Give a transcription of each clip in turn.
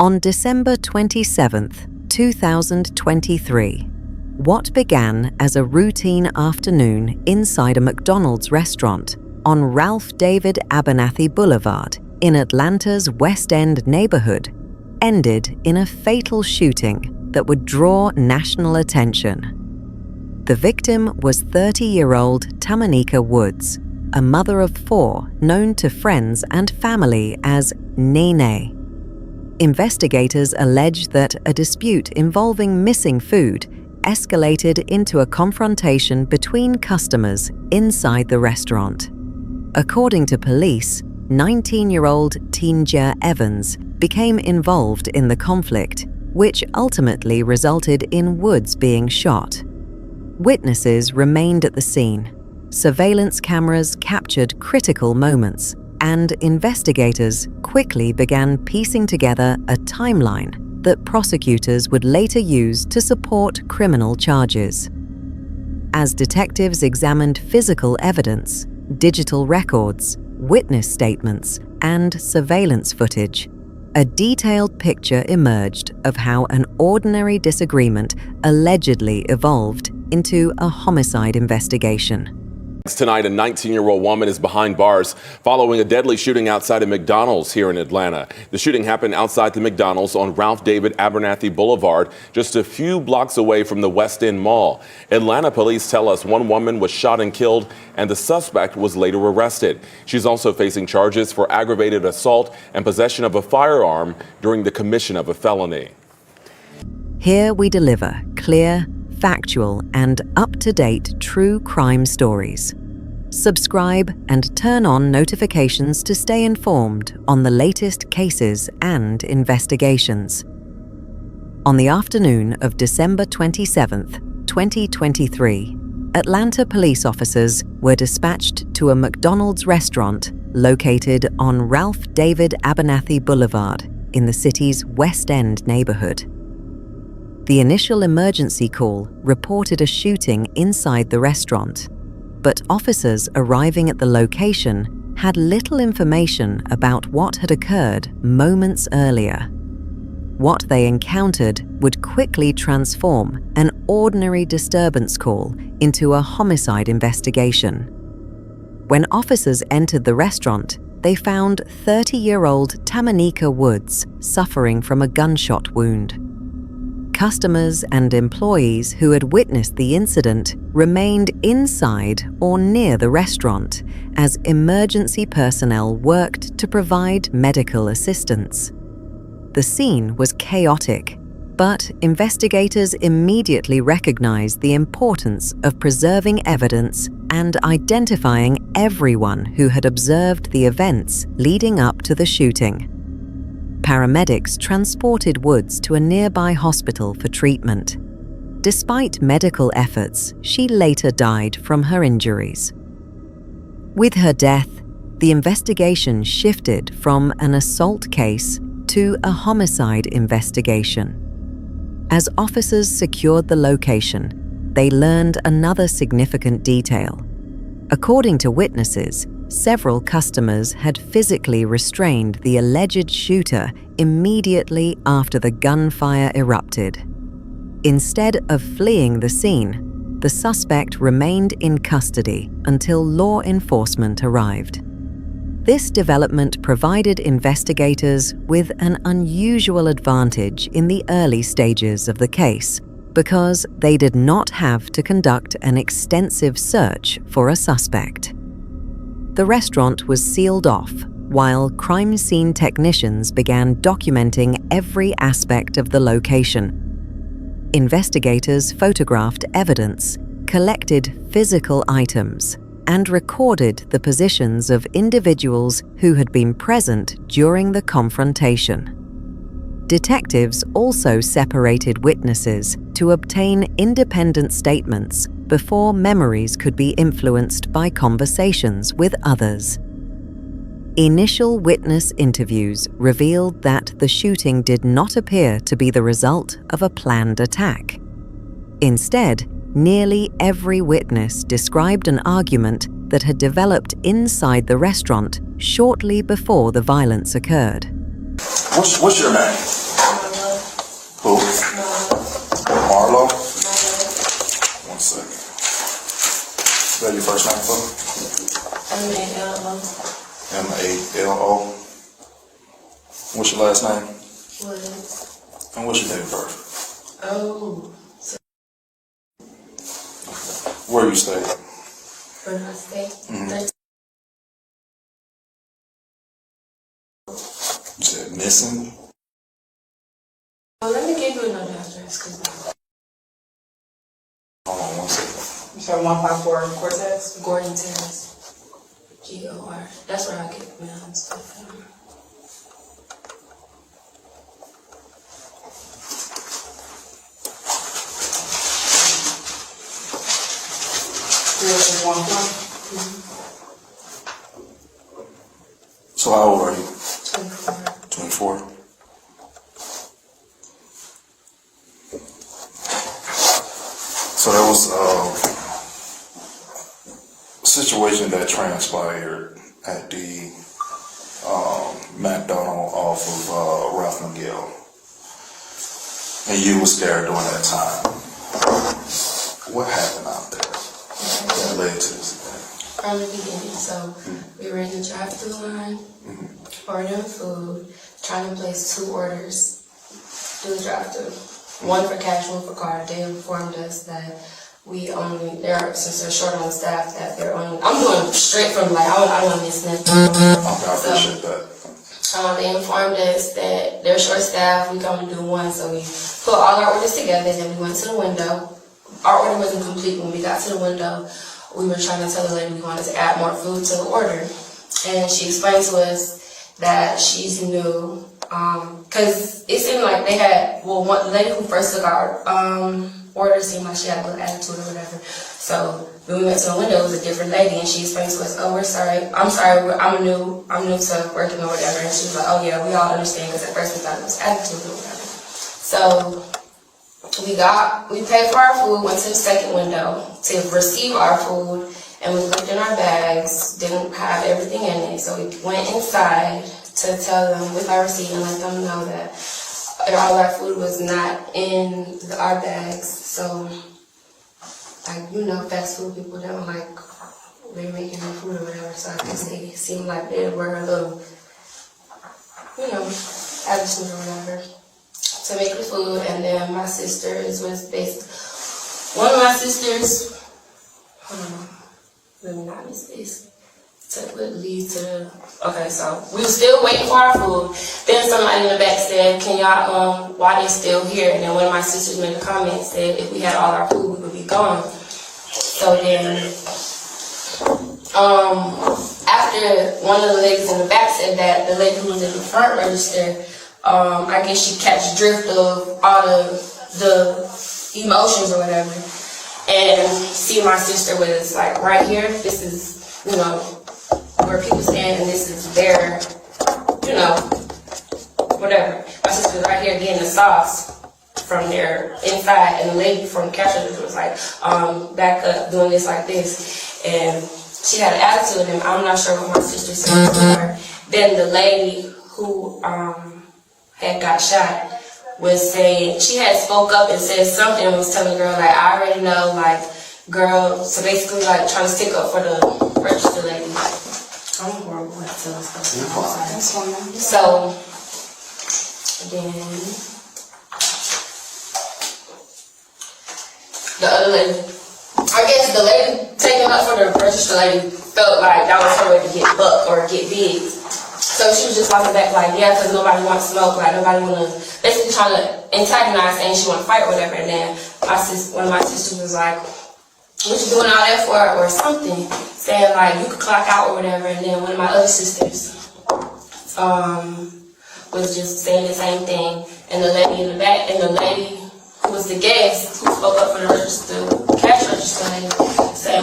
On December 27, 2023, what began as a routine afternoon inside a McDonald's restaurant on Ralph David Abernathy Boulevard in Atlanta's West End neighborhood ended in a fatal shooting that would draw national attention. The victim was 30-year-old Tamanika Woods, a mother of 4 known to friends and family as Nene. Investigators allege that a dispute involving missing food escalated into a confrontation between customers inside the restaurant. According to police, 19-year-old Tinja Evans became involved in the conflict, which ultimately resulted in Woods being shot. Witnesses remained at the scene. Surveillance cameras captured critical moments, and investigators quickly began piecing together a timeline that prosecutors would later use to support criminal charges. As detectives examined physical evidence, digital records, witness statements, and surveillance footage, a detailed picture emerged of how an ordinary disagreement allegedly evolved into a homicide investigation. Tonight, a 19-year-old woman is behind bars following a deadly shooting outside a McDonald's here in Atlanta. The shooting happened outside the McDonald's on Ralph David Abernathy Boulevard, just a few blocks away from the West End Mall. Atlanta police tell us one woman was shot and killed, and the suspect was later arrested. She's also facing charges for aggravated assault and possession of a firearm during the commission of a felony. Here we deliver clear, factual, and up-to-date true crime stories. Subscribe and turn on notifications to stay informed on the latest cases and investigations. On the afternoon of December 27, 2023, Atlanta police officers were dispatched to a McDonald's restaurant located on Ralph David Abernathy Boulevard in the city's West End neighborhood. The initial emergency call reported a shooting inside the restaurant, but officers arriving at the location had little information about what had occurred moments earlier. What they encountered would quickly transform an ordinary disturbance call into a homicide investigation. When officers entered the restaurant, they found 30-year-old Tamanika Woods suffering from a gunshot wound. Customers and employees who had witnessed the incident remained inside or near the restaurant as emergency personnel worked to provide medical assistance. The scene was chaotic, but investigators immediately recognized the importance of preserving evidence and identifying everyone who had observed the events leading up to the shooting. Paramedics transported Woods to a nearby hospital for treatment. Despite medical efforts, she later died from her injuries. With her death, the investigation shifted from an assault case to a homicide investigation. As officers secured the location, they learned another significant detail. According to witnesses, several customers had physically restrained the alleged shooter immediately after the gunfire erupted. Instead of fleeing the scene, the suspect remained in custody until law enforcement arrived. This development provided investigators with an unusual advantage in the early stages of the case because they did not have to conduct an extensive search for a suspect. The restaurant was sealed off while crime scene technicians began documenting every aspect of the location. Investigators photographed evidence, collected physical items, and recorded the positions of individuals who had been present during the confrontation. Detectives also separated witnesses to obtain independent statements before memories could be influenced by conversations with others. Initial witness interviews revealed that the shooting did not appear to be the result of a planned attack. Instead, nearly every witness described an argument that had developed inside the restaurant shortly before the violence occurred. What's your name? Who? Marlo? One second. Is that your first name, for? M-A-L-O. M-A-L-O. What's your last name? Woods. And what's your date of birth? Oh. Where you stay? Where do I stay? You said missing? Oh, let me give you another address, cause Hold on one second. You said 154 Cortez? Gordon Terrace. G-O-R. That's where I get mail and stuff from. So how old are you? 24. 24? So that was a situation that transpired at the McDonald's off of Ralph McGill. And you was there during that time. What happened out there that led to this event? From the beginning, so we were in the drive-thru line, ordering food, trying to place 2 orders through the drive-thru. One for cash, one for card. They informed us that since they're short on staff, that they're only, I'm doing straight from like, I don't want to miss nothing. Okay, I appreciate that. They informed us that they're short staff, we can only do one, so we put all our orders together, then we went to the window. Our order wasn't complete when we got to the window. We were trying to tell the lady we wanted to add more food to the order. And she explained to us that she's new, because it seemed like they had, the lady who first took our order seemed like she had a little attitude or whatever. So when we went to the window, it was a different lady, and she explained to us, oh, we're sorry, I'm sorry, I'm new to working or whatever. And she was like, oh yeah, we all understand, because at first we thought it was attitude or whatever. So we paid for our food, went to the second window to receive our food, and we looked in our bags, didn't have everything in it. So we went inside to tell them with our receipt and let them know that all our food was not in our bags. So, like, fast food people don't like remaking their food or whatever. So I guess they seemed like they were a little, attitude or whatever, to make the food. And then my sisters was one of my sisters, let me not miss this. Okay, so we were still waiting for our food. Then somebody in the back said, can y'all, why they still here? And then one of my sisters made a comment and said, if we had all our food, we would be gone. So then, after one of the ladies in the back said that, the lady who was in the front register, I guess she catch drift of all the emotions or whatever. And see, my sister was like right here. This is, where people stand, and this is their, whatever. My sister was right here getting the sauce from their inside, and the lady from the cash register was like, back up, doing this like this. And she had an attitude, and I'm not sure what my sister said to her. Then the lady who had got shot was saying, she had spoke up and said something and was telling the girl, like, I already know, like, girl, so basically, like, trying to stick up for the register lady. I'm horrible at telling stuff. So, then, the other lady, I guess the lady taking up for the register lady felt like that was her way to get bucked or get big. So she was just walking back like, yeah, because nobody wants smoke, like nobody want to, basically trying to antagonize, saying she want to fight or whatever. And then one of my sisters was like, what you doing all that for, or something, saying like, you could clock out or whatever. And then one of my other sisters was just saying the same thing. And the lady in the back, and the lady who was the guest, who spoke up for the cash register lady,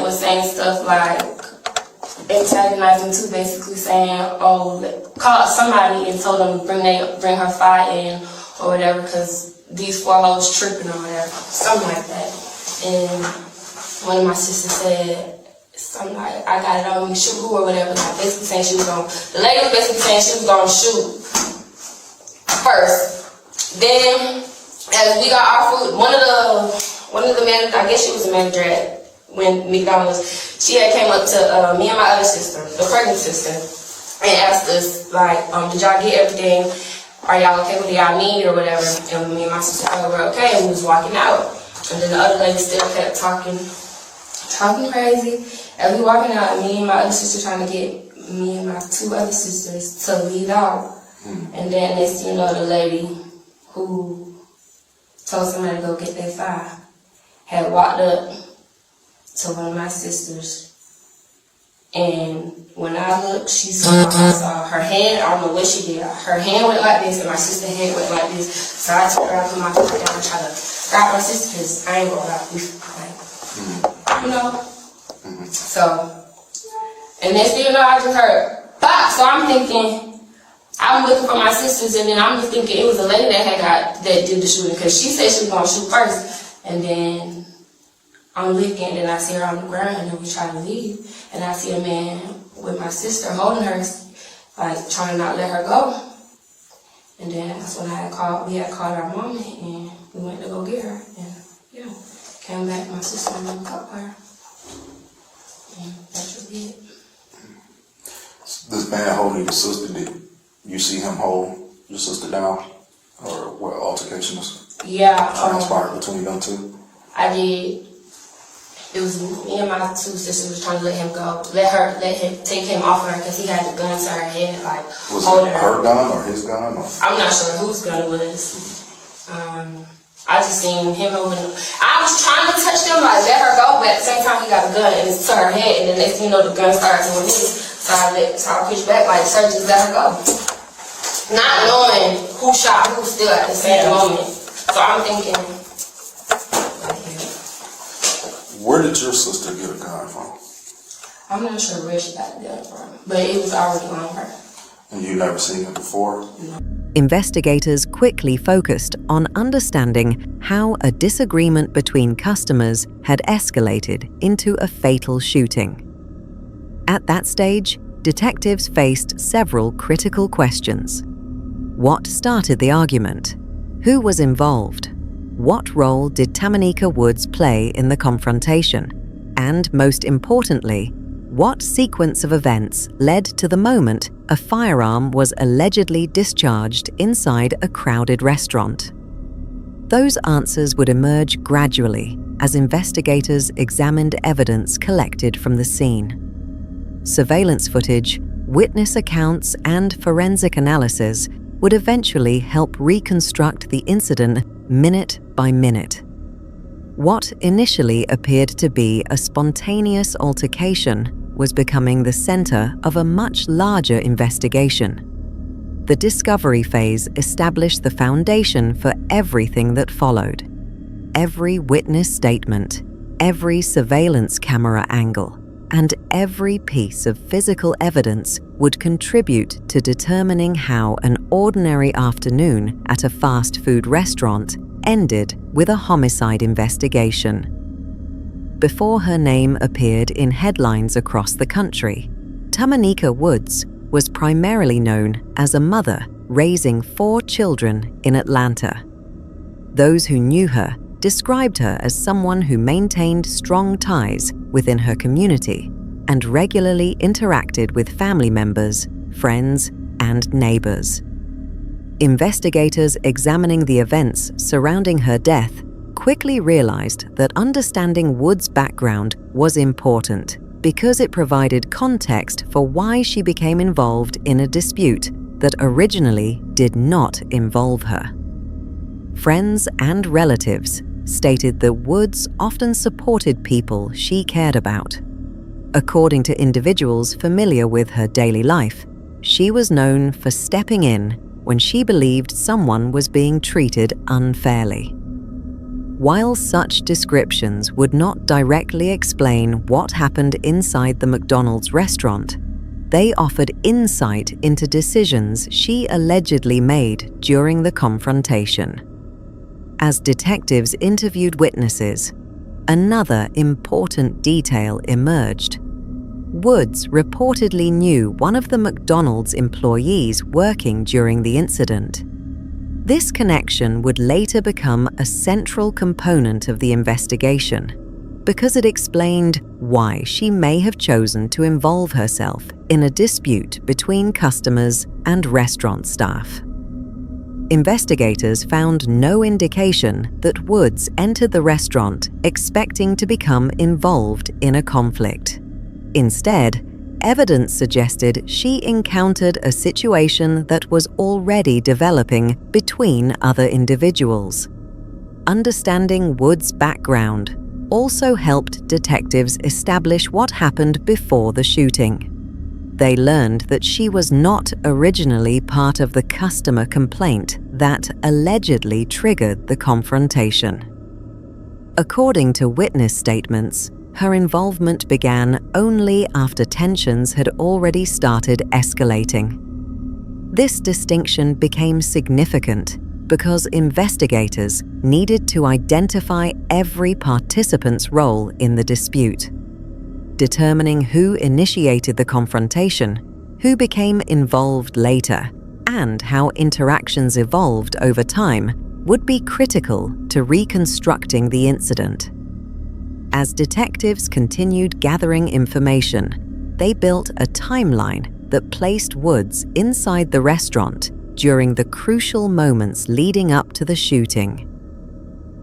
was saying stuff like, antagonizing too, basically saying, oh, called somebody and told them to bring her file in or whatever, because these 4 hoes tripping or whatever, something like that. And one of my sisters said something like, I got it on me, shoot who or whatever, like basically saying the lady was basically saying she was gonna shoot first. Then as we got our food, one of the managers, I guess she was a manager at McDonald's, she had came up to me and my other sister, the pregnant sister, and asked us, like, did y'all get everything? Are y'all okay with y'all need or whatever? And me and my sister were okay, and we was walking out. And then the other lady still kept talking crazy. As we walking out, me and my other sister trying to get me and my two other sisters to leave out. And then next thing you know, the lady who told somebody to go get their fire had walked up to one of my sisters. And when I looked, I saw her hand, I don't know what she did. Her hand went like this and my sister's hand went like this. So I turned around, put my foot down and tried to grab my sister because I ain't gonna lie, you know? So, and next thing you know, I just heard, pop! So I'm thinking, I'm looking for my sisters, and then I'm just thinking it was a lady that did the shooting, because she said she was gonna shoot first. And then I'm looking, and then I see her on the ground, and then we try to leave, and I see a man with my sister holding her, like trying to not let her go. And then that's when we had called our mom, and we went to go get her, and yeah, came back, my sister and caught her. And that was it. This man holding your sister, did you see him hold your sister down? Or what altercation was transpired between them two? I did. It was me and my two sisters was trying to let him take him off of her because he had the gun to her head, like was holding it her gun or his gun? Or? I'm not sure whose gun it was. I just seen him holding. I was trying to touch them, like let her go, but at the same time he got a gun and it's to her head, and then next thing you know the gun started doing this. So I pushed back like, sir, just let her go. Not knowing who shot who still at the same moment. So I'm thinking, where did your sister get a gun from? I'm not sure where she got the gun from, but it was already on her. And you never seen it before? No. Investigators quickly focused on understanding how a disagreement between customers had escalated into a fatal shooting. At that stage, detectives faced several critical questions. What started the argument? Who was involved? What role did Tamanika Woods play in the confrontation? And most importantly, what sequence of events led to the moment a firearm was allegedly discharged inside a crowded restaurant? Those answers would emerge gradually as investigators examined evidence collected from the scene. Surveillance footage, witness accounts, and forensic analysis would eventually help reconstruct the incident minute by minute. What initially appeared to be a spontaneous altercation was becoming the center of a much larger investigation. The discovery phase established the foundation for everything that followed. Every witness statement, every surveillance camera angle, and every piece of physical evidence would contribute to determining how an ordinary afternoon at a fast food restaurant ended with a homicide investigation. Before her name appeared in headlines across the country, Tamanika Woods was primarily known as a mother raising 4 children in Atlanta. Those who knew her described her as someone who maintained strong ties within her community and regularly interacted with family members, friends, and neighbors. Investigators examining the events surrounding her death quickly realized that understanding Wood's background was important because it provided context for why she became involved in a dispute that originally did not involve her. Friends and relatives stated that Woods often supported people she cared about. According to individuals familiar with her daily life, she was known for stepping in when she believed someone was being treated unfairly. While such descriptions would not directly explain what happened inside the McDonald's restaurant, they offered insight into decisions she allegedly made during the confrontation. As detectives interviewed witnesses, another important detail emerged. Woods reportedly knew one of the McDonald's employees working during the incident. This connection would later become a central component of the investigation because it explained why she may have chosen to involve herself in a dispute between customers and restaurant staff. Investigators found no indication that Woods entered the restaurant expecting to become involved in a conflict. Instead, evidence suggested she encountered a situation that was already developing between other individuals. Understanding Woods' background also helped detectives establish what happened before the shooting. They learned that she was not originally part of the customer complaint that allegedly triggered the confrontation. According to witness statements, her involvement began only after tensions had already started escalating. This distinction became significant because investigators needed to identify every participant's role in the dispute. Determining who initiated the confrontation, who became involved later, and how interactions evolved over time would be critical to reconstructing the incident. As detectives continued gathering information, they built a timeline that placed Woods inside the restaurant during the crucial moments leading up to the shooting.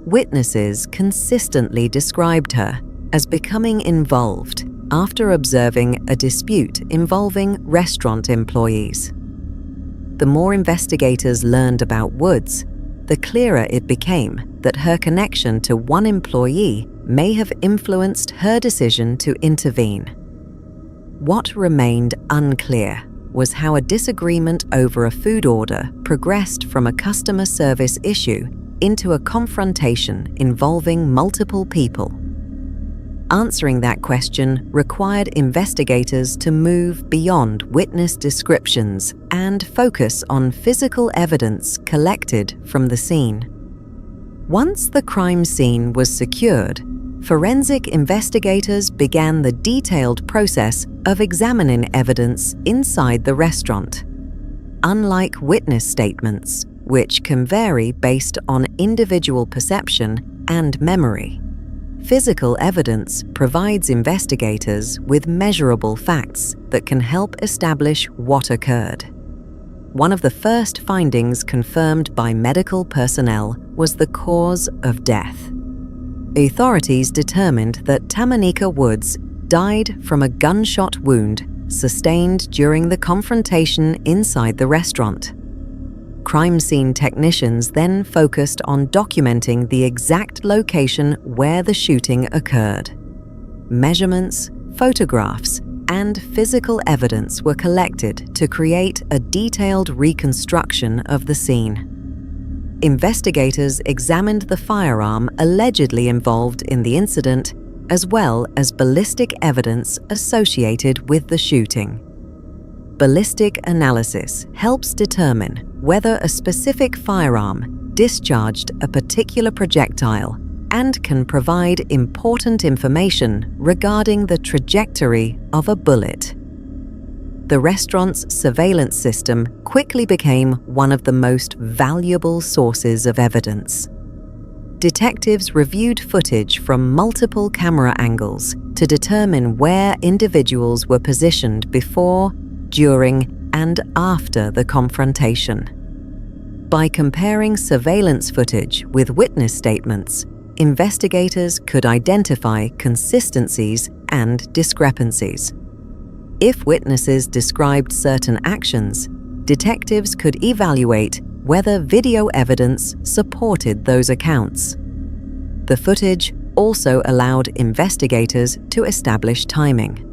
Witnesses consistently described her as becoming involved after observing a dispute involving restaurant employees. The more investigators learned about Woods, the clearer it became that her connection to one employee may have influenced her decision to intervene. What remained unclear was how a disagreement over a food order progressed from a customer service issue into a confrontation involving multiple people. Answering that question required investigators to move beyond witness descriptions and focus on physical evidence collected from the scene. Once the crime scene was secured, forensic investigators began the detailed process of examining evidence inside the restaurant. Unlike witness statements, which can vary based on individual perception and memory, physical evidence provides investigators with measurable facts that can help establish what occurred. One of the first findings confirmed by medical personnel was the cause of death. Authorities determined that Tamanika Woods died from a gunshot wound sustained during the confrontation inside the restaurant. Crime scene technicians then focused on documenting the exact location where the shooting occurred. Measurements, photographs, and physical evidence were collected to create a detailed reconstruction of the scene. Investigators examined the firearm allegedly involved in the incident, as well as ballistic evidence associated with the shooting. Ballistic analysis helps determine whether a specific firearm discharged a particular projectile and can provide important information regarding the trajectory of a bullet. The restaurant's surveillance system quickly became one of the most valuable sources of evidence. Detectives reviewed footage from multiple camera angles to determine where individuals were positioned before, during, and after the confrontation. By comparing surveillance footage with witness statements, investigators could identify consistencies and discrepancies. If witnesses described certain actions, detectives could evaluate whether video evidence supported those accounts. The footage also allowed investigators to establish timing.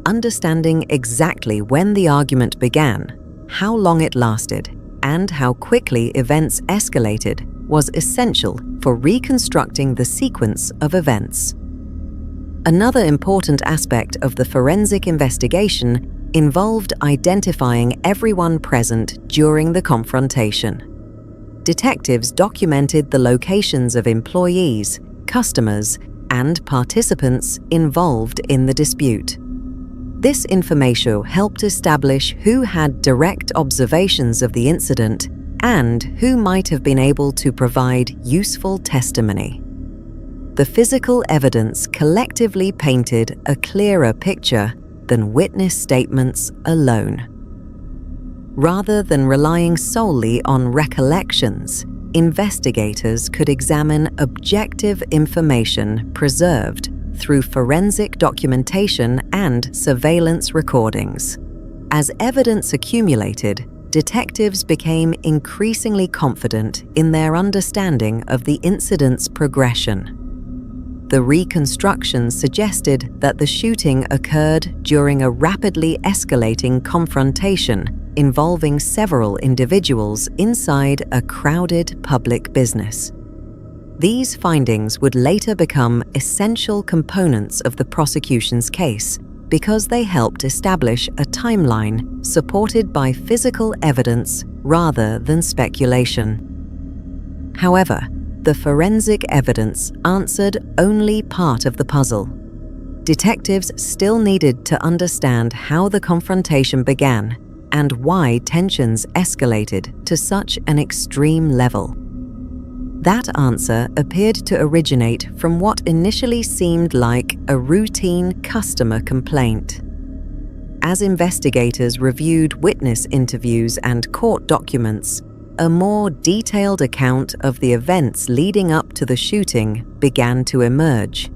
Understanding exactly when the argument began, how long it lasted, and how quickly events escalated was essential for reconstructing the sequence of events. Another important aspect of the forensic investigation involved identifying everyone present during the confrontation. Detectives documented the locations of employees, customers, and participants involved in the dispute. This information helped establish who had direct observations of the incident and who might have been able to provide useful testimony. The physical evidence collectively painted a clearer picture than witness statements alone. Rather than relying solely on recollections, investigators could examine objective information preserved through forensic documentation and surveillance recordings. As evidence accumulated, detectives became increasingly confident in their understanding of the incident's progression. The reconstruction suggested that the shooting occurred during a rapidly escalating confrontation involving several individuals inside a crowded public business. These findings would later become essential components of the prosecution's case because they helped establish a timeline supported by physical evidence rather than speculation. However, the forensic evidence answered only part of the puzzle. Detectives still needed to understand how the confrontation began and why tensions escalated to such an extreme level. That answer appeared to originate from what initially seemed like a routine customer complaint. As investigators reviewed witness interviews and court documents, a more detailed account of the events leading up to the shooting began to emerge.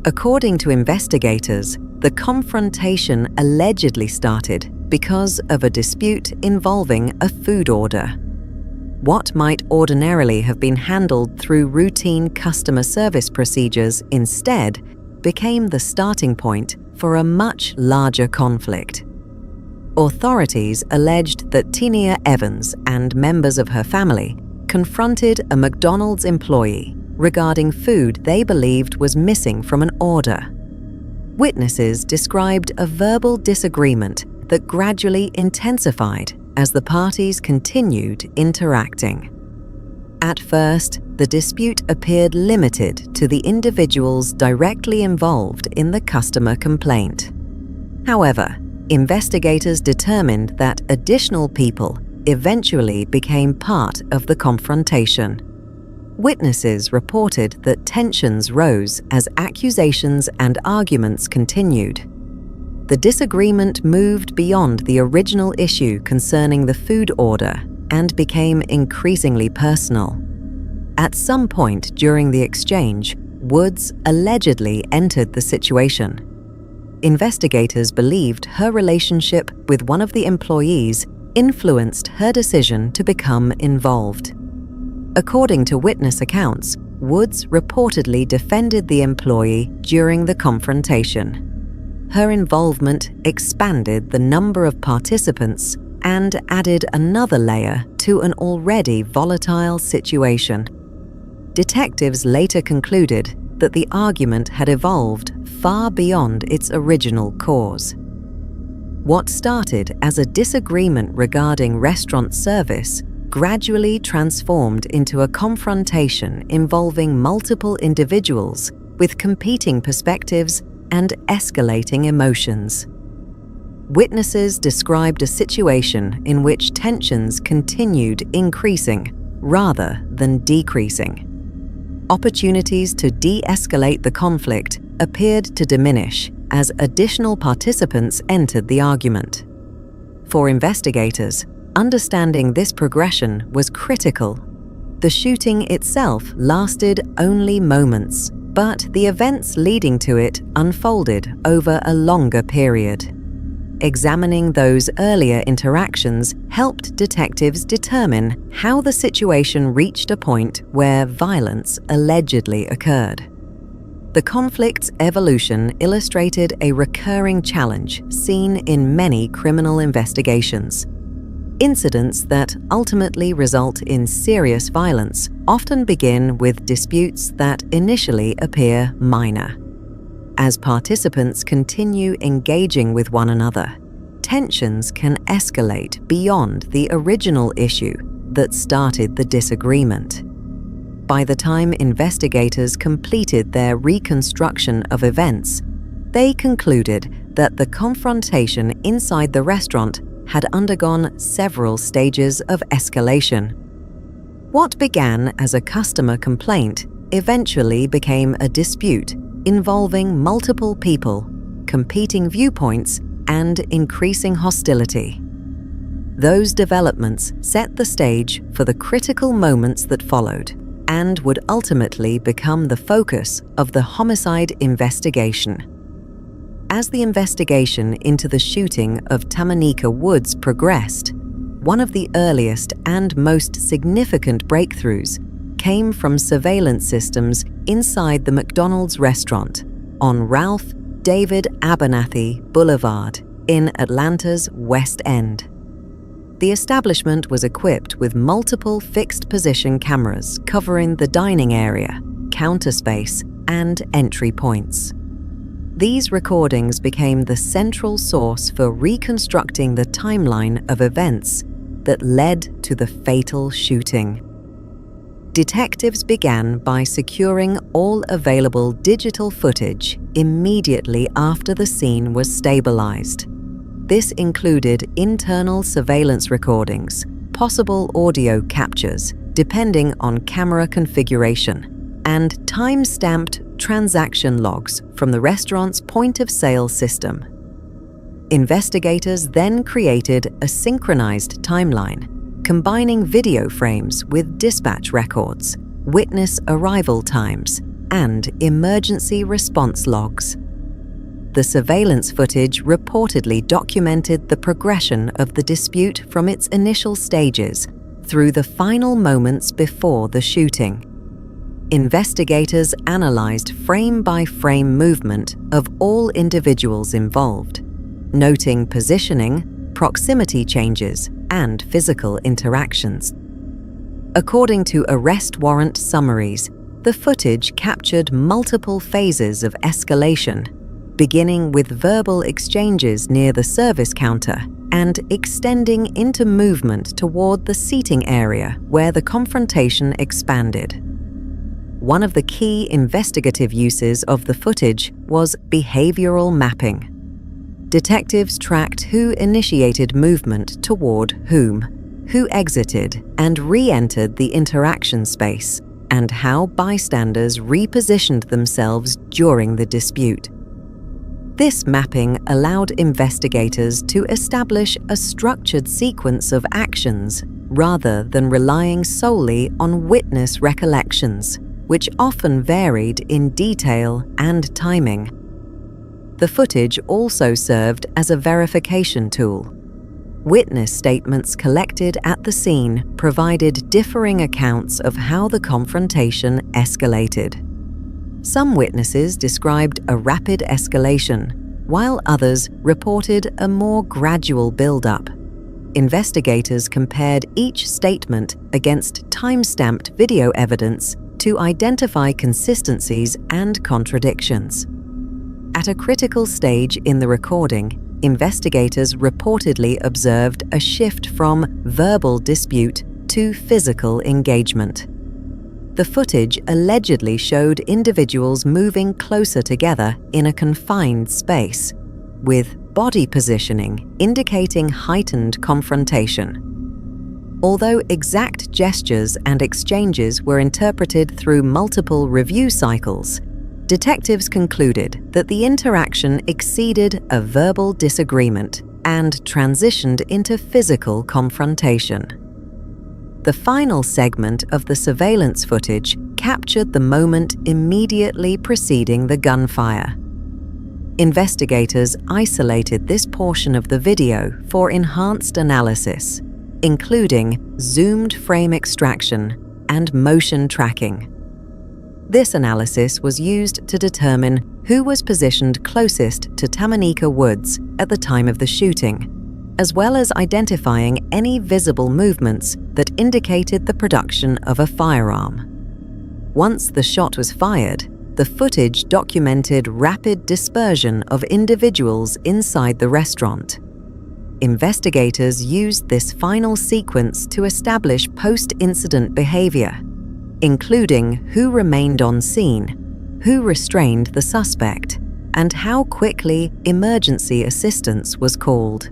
According to investigators, the confrontation allegedly started because of a dispute involving a food order. What might ordinarily have been handled through routine customer service procedures instead became the starting point for a much larger conflict. Authorities alleged that Tinia Evans and members of her family confronted a McDonald's employee regarding food they believed was missing from an order. Witnesses described a verbal disagreement that gradually intensified as the parties continued interacting. At first, the dispute appeared limited to the individuals directly involved in the customer complaint. However, investigators determined that additional people eventually became part of the confrontation. Witnesses reported that tensions rose as accusations and arguments continued. The disagreement moved beyond the original issue concerning the food order and became increasingly personal. At some point during the exchange, Woods allegedly entered the situation. Investigators believed her relationship with one of the employees influenced her decision to become involved. According to witness accounts, Woods reportedly defended the employee during the confrontation. Her involvement expanded the number of participants and added another layer to an already volatile situation. Detectives later concluded that the argument had evolved far beyond its original cause. What started as a disagreement regarding restaurant service gradually transformed into a confrontation involving multiple individuals with competing perspectives and escalating emotions. Witnesses described a situation in which tensions continued increasing rather than decreasing. Opportunities to de-escalate the conflict appeared to diminish as additional participants entered the argument. For investigators, understanding this progression was critical. The shooting itself lasted only moments, but the events leading to it unfolded over a longer period. Examining those earlier interactions helped detectives determine how the situation reached a point where violence allegedly occurred. The conflict's evolution illustrated a recurring challenge seen in many criminal investigations. Incidents that ultimately result in serious violence often begin with disputes that initially appear minor. As participants continue engaging with one another, tensions can escalate beyond the original issue that started the disagreement. By the time investigators completed their reconstruction of events, they concluded that the confrontation inside the restaurant had undergone several stages of escalation. What began as a customer complaint eventually became a dispute involving multiple people, competing viewpoints, and increasing hostility. Those developments set the stage for the critical moments that followed and would ultimately become the focus of the homicide investigation. As the investigation into the shooting of Tamanika Woods progressed, one of the earliest and most significant breakthroughs came from surveillance systems inside the McDonald's restaurant on Ralph David Abernathy Boulevard in Atlanta's West End. The establishment was equipped with multiple fixed-position cameras covering the dining area, counter space, and entry points. These recordings became the central source for reconstructing the timeline of events that led to the fatal shooting. Detectives began by securing all available digital footage immediately after the scene was stabilized. This included internal surveillance recordings, possible audio captures, depending on camera configuration, and time-stamped transaction logs from the restaurant's point-of-sale system. Investigators then created a synchronized timeline, combining video frames with dispatch records, witness arrival times, and emergency response logs. The surveillance footage reportedly documented the progression of the dispute from its initial stages through the final moments before the shooting. Investigators analyzed frame-by-frame movement of all individuals involved, noting positioning, proximity changes, and physical interactions. According to arrest warrant summaries, the footage captured multiple phases of escalation, beginning with verbal exchanges near the service counter and extending into movement toward the seating area where the confrontation expanded. One of the key investigative uses of the footage was behavioral mapping. Detectives tracked who initiated movement toward whom, who exited and re-entered the interaction space, and how bystanders repositioned themselves during the dispute. This mapping allowed investigators to establish a structured sequence of actions rather than relying solely on witness recollections, which often varied in detail and timing. The footage also served as a verification tool. Witness statements collected at the scene provided differing accounts of how the confrontation escalated. Some witnesses described a rapid escalation, while others reported a more gradual build-up. Investigators compared each statement against time-stamped video evidence to identify consistencies and contradictions. At a critical stage in the recording, investigators reportedly observed a shift from verbal dispute to physical engagement. The footage allegedly showed individuals moving closer together in a confined space, with body positioning indicating heightened confrontation. Although exact gestures and exchanges were interpreted through multiple review cycles, detectives concluded that the interaction exceeded a verbal disagreement and transitioned into physical confrontation. The final segment of the surveillance footage captured the moment immediately preceding the gunfire. Investigators isolated this portion of the video for enhanced analysis, including zoomed frame extraction and motion tracking. This analysis was used to determine who was positioned closest to Tamanika Woods at the time of the shooting, as well as identifying any visible movements that indicated the production of a firearm. Once the shot was fired, the footage documented rapid dispersion of individuals inside the restaurant. Investigators used this final sequence to establish post-incident behavior, including who remained on scene, who restrained the suspect, and how quickly emergency assistance was called.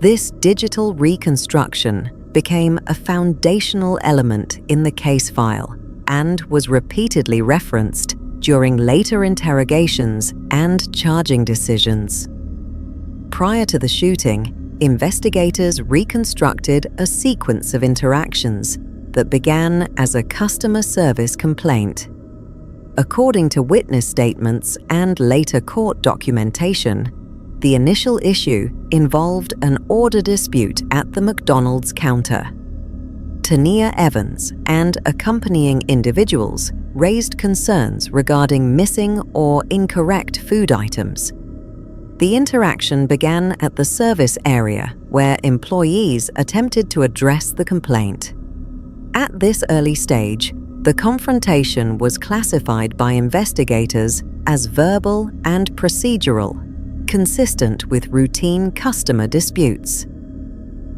This digital reconstruction became a foundational element in the case file and was repeatedly referenced during later interrogations and charging decisions. Prior to the shooting, investigators reconstructed a sequence of interactions that began as a customer service complaint. According to witness statements and later court documentation, the initial issue involved an order dispute at the McDonald's counter. Tania Evans and accompanying individuals raised concerns regarding missing or incorrect food items. The interaction began at the service area, where employees attempted to address the complaint. At this early stage, the confrontation was classified by investigators as verbal and procedural, consistent with routine customer disputes.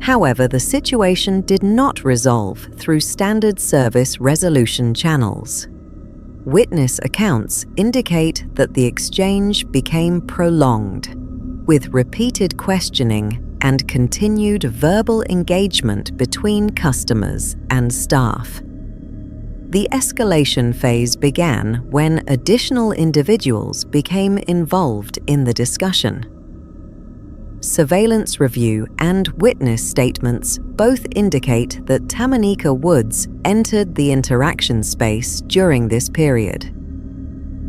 However, the situation did not resolve through standard service resolution channels. Witness accounts indicate that the exchange became prolonged, with repeated questioning and continued verbal engagement between customers and staff. The escalation phase began when additional individuals became involved in the discussion. Surveillance review and witness statements both indicate that Tamanika Woods entered the interaction space during this period.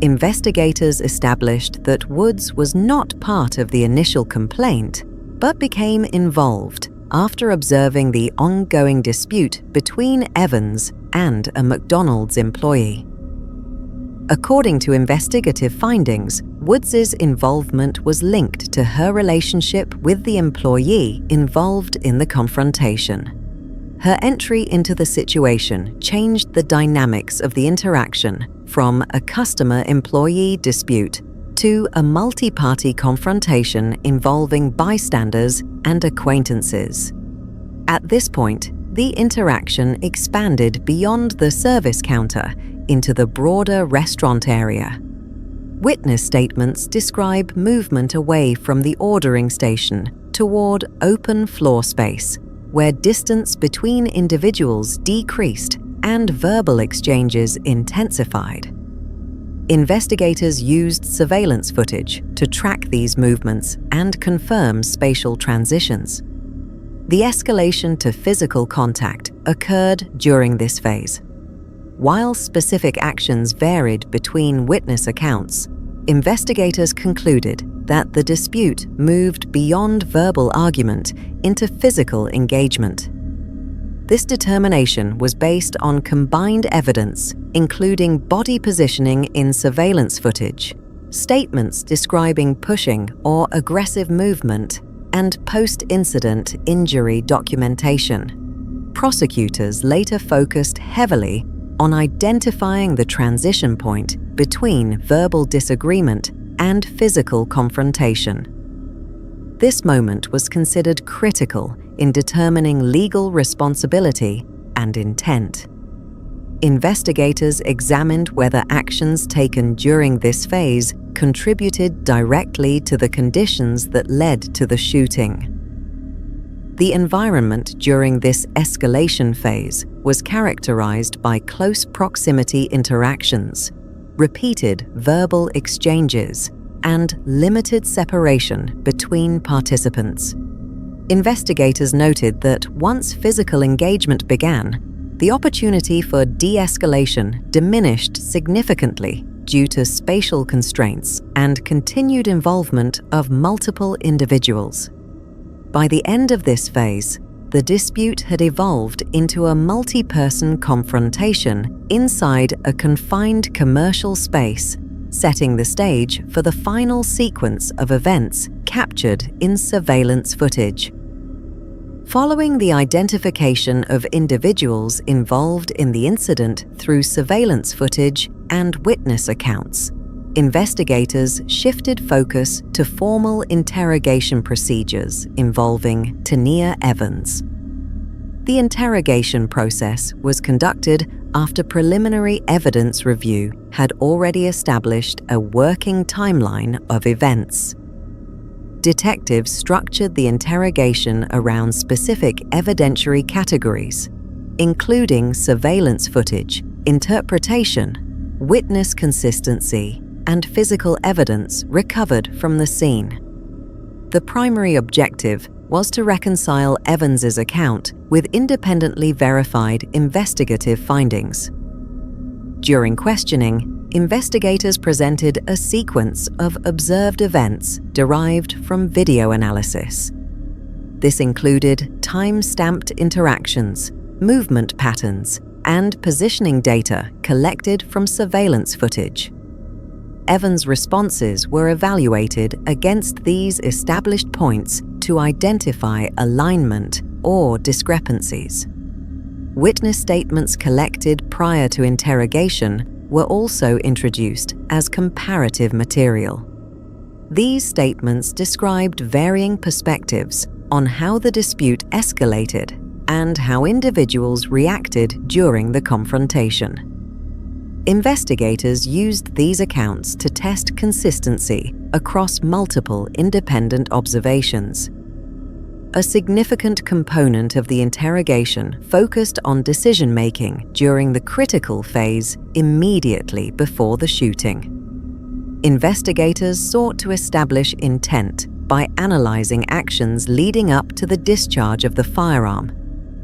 Investigators established that Woods was not part of the initial complaint, but became involved after observing the ongoing dispute between Evans and a McDonald's employee. According to investigative findings, Woods's involvement was linked to her relationship with the employee involved in the confrontation. Her entry into the situation changed the dynamics of the interaction from a customer-employee dispute to a multi-party confrontation involving bystanders and acquaintances. At this point, the interaction expanded beyond the service counter into the broader restaurant area. Witness statements describe movement away from the ordering station toward open floor space, where distance between individuals decreased and verbal exchanges intensified. Investigators used surveillance footage to track these movements and confirm spatial transitions. The escalation to physical contact occurred during this phase. While specific actions varied between witness accounts, investigators concluded that the dispute moved beyond verbal argument into physical engagement. This determination was based on combined evidence, including body positioning in surveillance footage, statements describing pushing or aggressive movement, and post-incident injury documentation. Prosecutors later focused heavily on identifying the transition point between verbal disagreement and physical confrontation. This moment was considered critical in determining legal responsibility and intent. Investigators examined whether actions taken during this phase contributed directly to the conditions that led to the shooting. The environment during this escalation phase was characterized by close proximity interactions, repeated verbal exchanges, and limited separation between participants. Investigators noted that once physical engagement began, the opportunity for de-escalation diminished significantly due to spatial constraints and continued involvement of multiple individuals. By the end of this phase, the dispute had evolved into a multi-person confrontation inside a confined commercial space, setting the stage for the final sequence of events captured in surveillance footage. Following the identification of individuals involved in the incident through surveillance footage and witness accounts, investigators shifted focus to formal interrogation procedures involving Tania Evans. The interrogation process was conducted after preliminary evidence review had already established a working timeline of events. detectives structured the interrogation around specific evidentiary categories, including surveillance footage, interpretation, witness consistency, and physical evidence recovered from the scene. The primary objective was to reconcile Evans's account with independently verified investigative findings. During questioning, investigators presented a sequence of observed events derived from video analysis. This included time-stamped interactions, movement patterns, and positioning data collected from surveillance footage. Evans' responses were evaluated against these established points to identify alignment or discrepancies. Witness statements collected prior to interrogation were also introduced as comparative material. These statements described varying perspectives on how the dispute escalated and how individuals reacted during the confrontation. Investigators used these accounts to test consistency across multiple independent observations. A significant component of the interrogation focused on decision-making during the critical phase immediately before the shooting. Investigators sought to establish intent by analyzing actions leading up to the discharge of the firearm,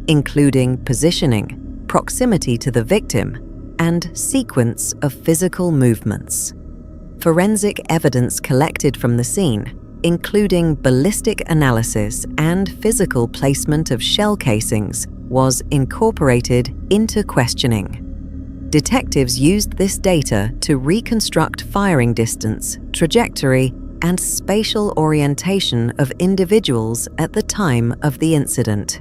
including positioning, proximity to the victim, and sequence of physical movements. Forensic evidence collected from the scene, including ballistic analysis and physical placement of shell casings, was incorporated into questioning. Detectives used this data to reconstruct firing distance, trajectory, and spatial orientation of individuals at the time of the incident.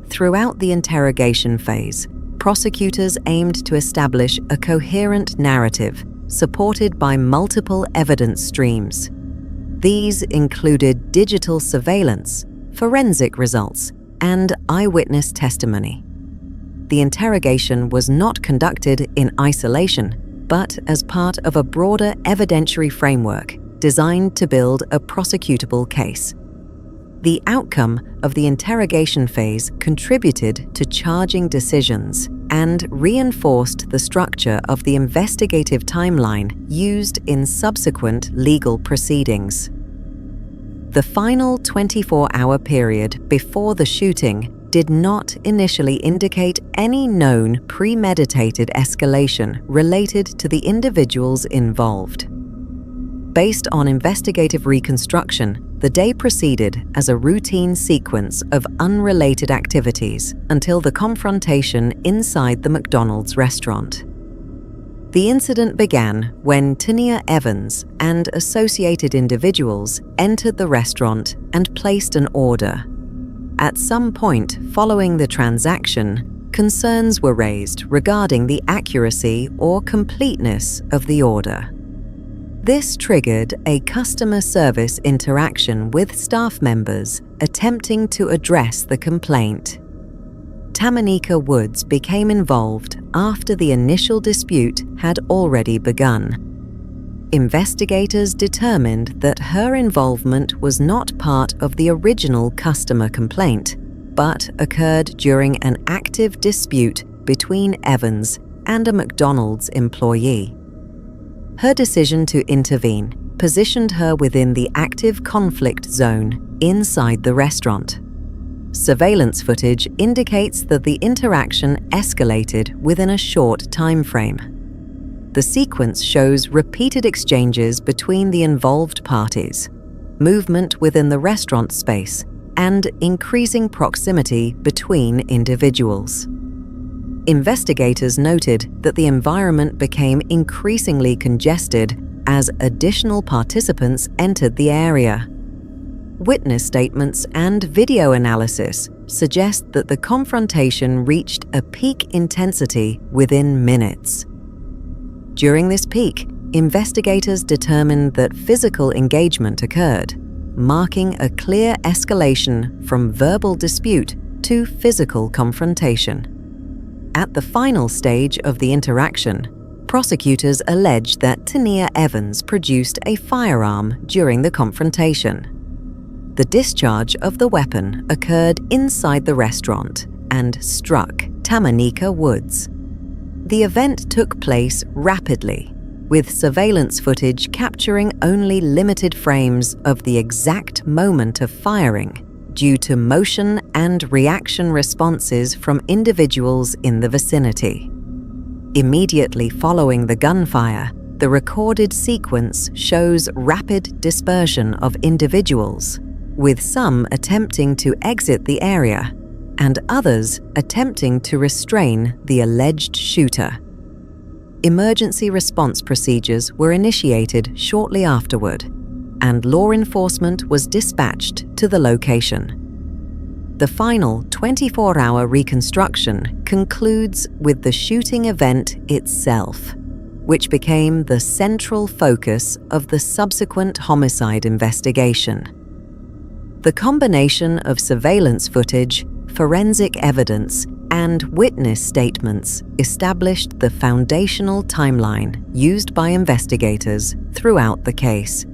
Throughout the interrogation phase, prosecutors aimed to establish a coherent narrative supported by multiple evidence streams. These included digital surveillance, forensic results, and eyewitness testimony. The interrogation was not conducted in isolation, but as part of a broader evidentiary framework designed to build a prosecutable case. The outcome of the interrogation phase contributed to charging decisions and reinforced the structure of the investigative timeline used in subsequent legal proceedings. The final 24-hour period before the shooting did not initially indicate any known premeditated escalation related to the individuals involved. Based on investigative reconstruction, the day proceeded as a routine sequence of unrelated activities until the confrontation inside the McDonald's restaurant. The incident began when Tania Evans and associated individuals entered the restaurant and placed an order. At some point following the transaction, concerns were raised regarding the accuracy or completeness of the order. This triggered a customer service interaction with staff members attempting to address the complaint. Tamanika Woods became involved after the initial dispute had already begun. Investigators determined that her involvement was not part of the original customer complaint, but occurred during an active dispute between Evans and a McDonald's employee. Her decision to intervene positioned her within the active conflict zone inside the restaurant. Surveillance footage indicates that the interaction escalated within a short time frame. The sequence shows repeated exchanges between the involved parties, movement within the restaurant space, and increasing proximity between individuals. Investigators noted that the environment became increasingly congested as additional participants entered the area. Witness statements and video analysis suggest that the confrontation reached a peak intensity within minutes. During this peak, investigators determined that physical engagement occurred, marking a clear escalation from verbal dispute to physical confrontation. At the final stage of the interaction, prosecutors alleged that Tania Evans produced a firearm during the confrontation. The discharge of the weapon occurred inside the restaurant and struck Tamanika Woods. The event took place rapidly, with surveillance footage capturing only limited frames of the exact moment of firing due to motion and reaction responses from individuals in the vicinity. Immediately following the gunfire, the recorded sequence shows rapid dispersion of individuals, with some attempting to exit the area and others attempting to restrain the alleged shooter. Emergency response procedures were initiated shortly afterward, and law enforcement was dispatched to the location. The final 24-hour reconstruction concludes with the shooting event itself, which became the central focus of the subsequent homicide investigation. The combination of surveillance footage, forensic evidence, and witness statements established the foundational timeline used by investigators throughout the case.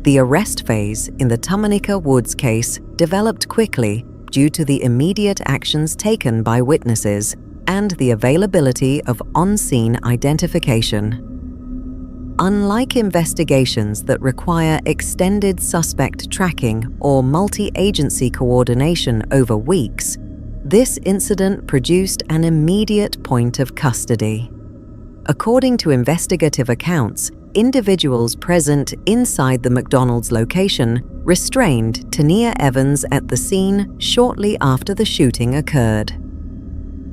The arrest phase in the Tamanika Woods case developed quickly due to the immediate actions taken by witnesses and the availability of on-scene identification. Unlike investigations that require extended suspect tracking or multi-agency coordination over weeks, this incident produced an immediate point of custody. According to investigative accounts, individuals present inside the McDonald's location restrained Tania Evans at the scene shortly after the shooting occurred.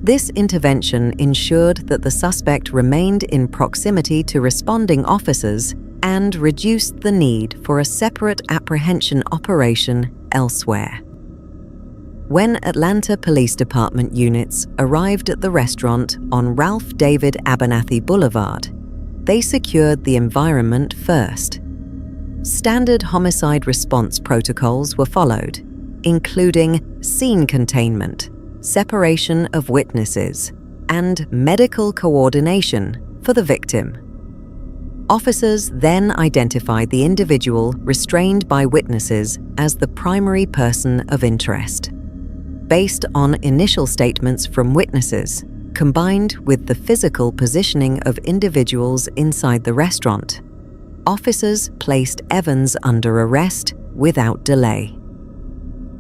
This intervention ensured that the suspect remained in proximity to responding officers and reduced the need for a separate apprehension operation elsewhere. When Atlanta Police Department units arrived at the restaurant on Ralph David Abernathy Boulevard, they secured the environment first. Standard homicide response protocols were followed, including scene containment, separation of witnesses, and medical coordination for the victim. Officers then identified the individual restrained by witnesses as the primary person of interest. Based on initial statements from witnesses, combined with the physical positioning of individuals inside the restaurant, officers placed Evans under arrest without delay.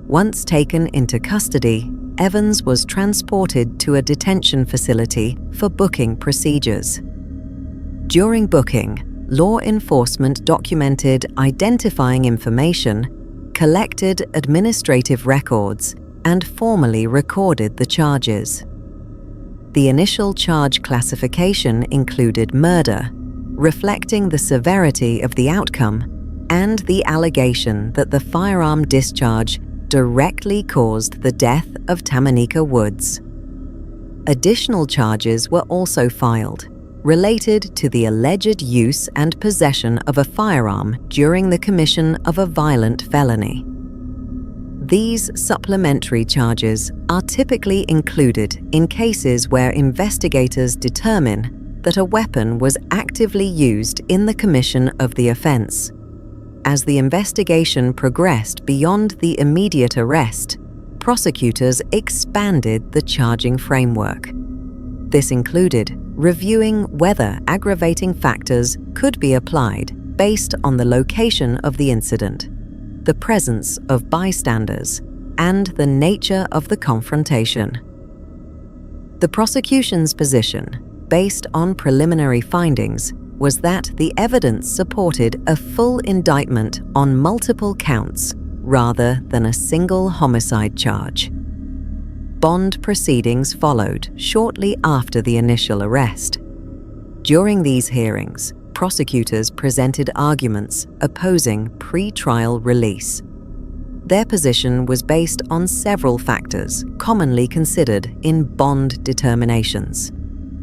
Once taken into custody, Evans was transported to a detention facility for booking procedures. During booking, law enforcement documented identifying information, collected administrative records, and formally recorded the charges. The initial charge classification included murder, reflecting the severity of the outcome, and the allegation that the firearm discharge directly caused the death of Tamanika Woods. Additional charges were also filed, related to the alleged use and possession of a firearm during the commission of a violent felony. These supplementary charges are typically included in cases where investigators determine that a weapon was actively used in the commission of the offense. As the investigation progressed beyond the immediate arrest, prosecutors expanded the charging framework. This included reviewing whether aggravating factors could be applied based on the location of the incident, the presence of bystanders, and the nature of the confrontation. The prosecution's position, based on preliminary findings, was that the evidence supported a full indictment on multiple counts rather than a single homicide charge. Bond proceedings followed shortly after the initial arrest. During these hearings, prosecutors presented arguments opposing pre-trial release. Their position was based on several factors commonly considered in bond determinations: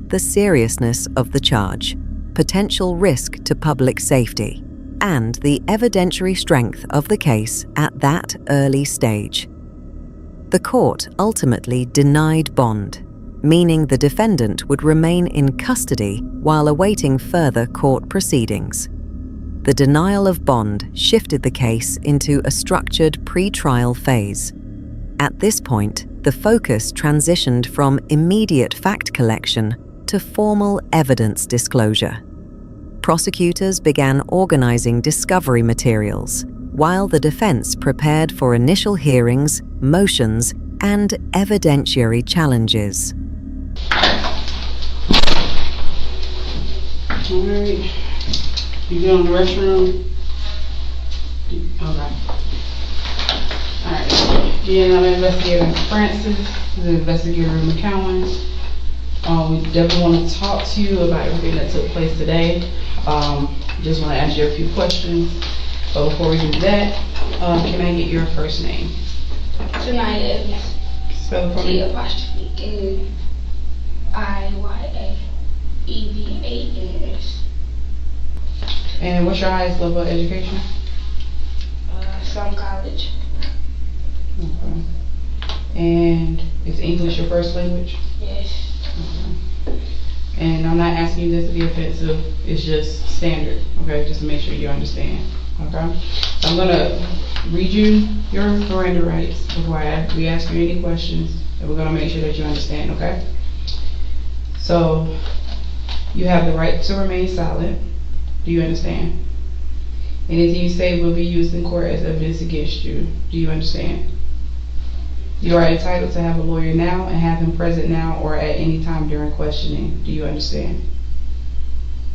the seriousness of the charge, potential risk to public safety, and the evidentiary strength of the case at that early stage. The court ultimately denied bond, meaning the defendant would remain in custody while awaiting further court proceedings. The denial of bond shifted the case into a structured pre-trial phase. At this point, the focus transitioned from immediate fact collection to formal evidence disclosure. Prosecutors began organizing discovery materials, while the defense prepared for initial hearings, motions, and evidentiary challenges. All right. You go in the restroom? Okay. All right. Yeah, I'm investigator Francis, the investigator McCowan. We definitely want to talk to you about everything that took place today. Just want to ask you a few questions. But before we do that, can I get your first name? Janiyah Evans. Spell it for me. T''Iyaevans. And what's your highest level of education? Some college. Okay. And is English your first language? Yes. Okay. And I'm not asking you this to be offensive, it's just standard, okay? Just to make sure you understand, okay? So I'm gonna read you your Miranda rights before we ask you any questions, and we're gonna make sure that you understand, okay? So, you have the right to remain silent. Do you understand? Anything you say will be used in court as evidence against you. Do you understand? You are entitled to have a lawyer now and have him present now or at any time during questioning. Do you understand?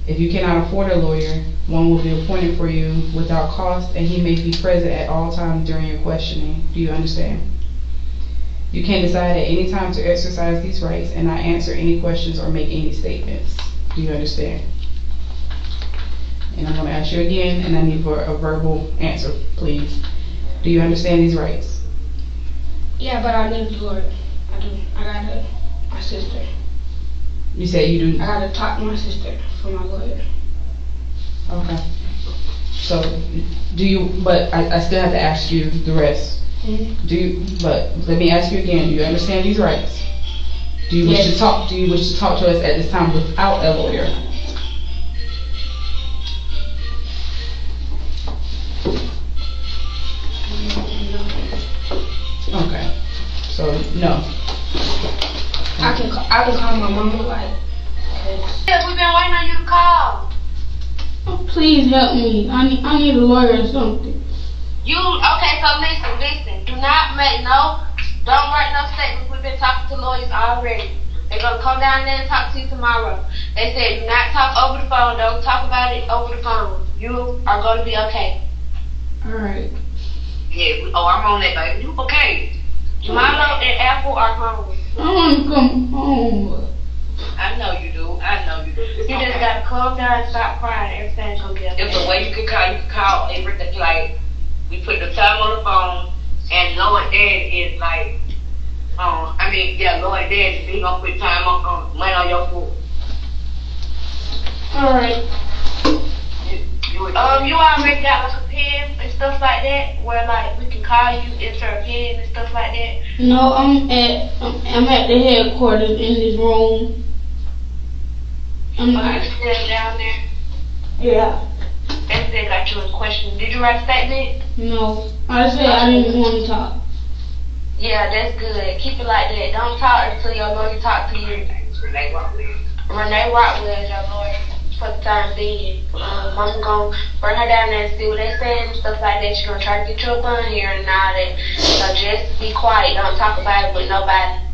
If you cannot afford a lawyer, one will be appointed for you without cost, and he may be present at all times during your questioning. Do you understand? You can decide at any time to exercise these rights and not answer any questions or make any statements. Do you understand? And I'm going to ask you again, and I need for a verbal answer, please. Do you understand these rights? Yeah, but I need a lawyer. I do. I got my sister. You said you do? I gotta talk to my sister for my lawyer. Okay. So, do you, but I still have to ask you the rest. Mm-hmm. But let me ask you again, do you understand these rights? Do you wish to talk to us at this time without a lawyer? Okay. So, no. I can call my mama, like. Yeah, we've been waiting on you to call. Oh, please help me. I need a lawyer or something. Okay, so listen. Don't write no statements. We've been talking to lawyers already. They're gonna come down there and talk to you tomorrow. They said do not talk over the phone. Don't talk about it over the phone. You are gonna be okay. Alright. Yeah, I'm on that, baby. You okay? Milo and Apple are home. I wanna come home. I know you do. You just gotta calm down and stop crying. Everything's gonna be okay. There's a way you can call everything. Like, we put the time on the phone, and Lord Dad is like, Lord Dad, he gonna put time on money on your food. Alright. You already got like a pen and stuff like that, where like we can call you, insert a pen and stuff like that. No, I'm at the headquarters in this room. I'm not. Still down there. Yeah. That still got you in question. Did you write a statement? No. I said I didn't want to talk. Yeah, that's good. Keep it like that. Don't talk until your lawyer talk to you. Renee Rockwell is your lawyer for the time being. Mama gonna bring her down there and see what they saying and stuff like that. She's gonna try to get you up on here and all that. So just be quiet. Don't talk about it with nobody.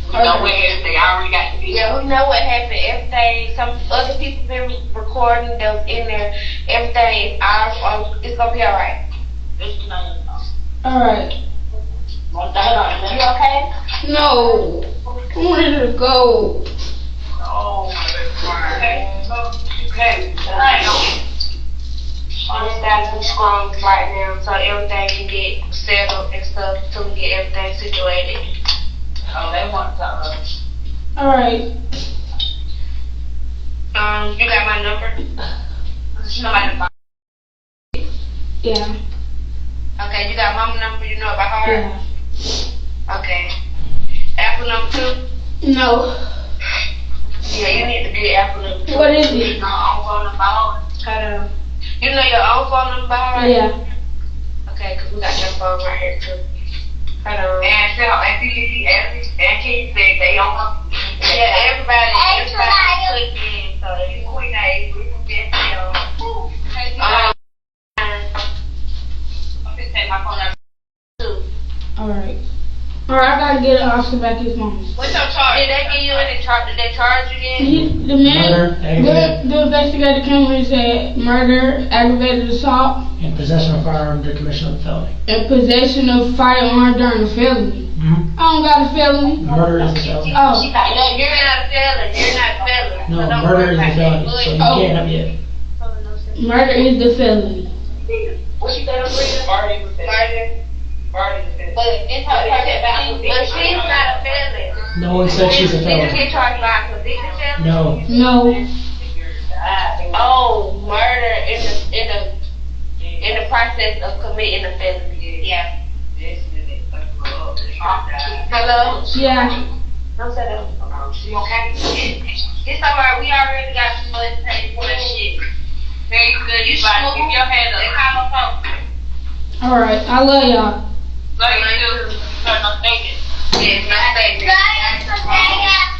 We know what happened. They already got to be. Yeah, we know what happened. Everything. Some other people been recording. That was in there. Everything is ours. It's gonna be all right. All right. You okay? No. I wanted to go. Oh, okay. Okay. Just gotta be strong right now so everything can get settled and stuff until we get everything situated. Oh, they want to talk to us. Alright. You got my number? Somebody. Yeah. Okay, you got mama number, you know about her? Yeah. Okay. Apple number 2? No. Yeah, you need to get Apple number 2. What is it? Your own phone number. Hold on. You know your own phone number, right? Yeah. Okay, because we got your phone right here, too. Hold on. And can you say they don't want? Yeah, everybody click in. So if you quit that, we can get I'm going to take my phone number 2. Alright. Alright, I gotta get an officer back his mom. What's your charge? Did they give you any charge? Did they charge you again? The man, the investigator came and said murder, aggravated assault, In possession of firearm to commission of a felony. and possession of firearm during a felony. Mm-hmm. I don't got a felony. Murder is a felony. Oh, No, you're not a felon. You're not a felon. No, So don't murder worry is a about felony, that. so you Oh. can't have it. murder is the felony. What you said, Maria? Murder. But she's not a felon. No one said she's a Did you felon. get charged by a convicted felon? No. No. Oh, murder in the process of committing a felony. Yeah. Hello? Yeah. I'm set up. You okay? It's alright. We already got some money to pay for that shit. Very good. You should keep your head up. They call my phone. Alright, I love y'all. So you do. No thinking. Yeah, no thinking.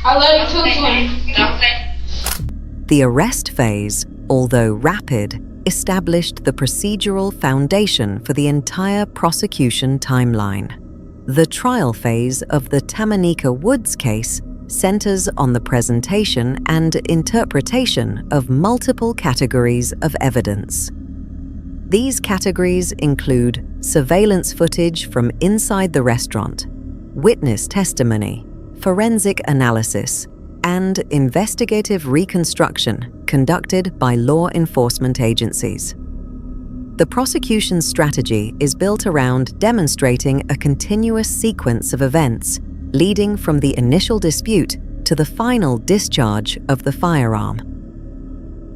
I love you too, twin. No thinking. The arrest phase, although rapid, established the procedural foundation for the entire prosecution timeline. The trial phase of the Tamanika Woods case centers on the presentation and interpretation of multiple categories of evidence. These categories include surveillance footage from inside the restaurant, witness testimony, forensic analysis, and investigative reconstruction conducted by law enforcement agencies. The prosecution's strategy is built around demonstrating a continuous sequence of events leading from the initial dispute to the final discharge of the firearm.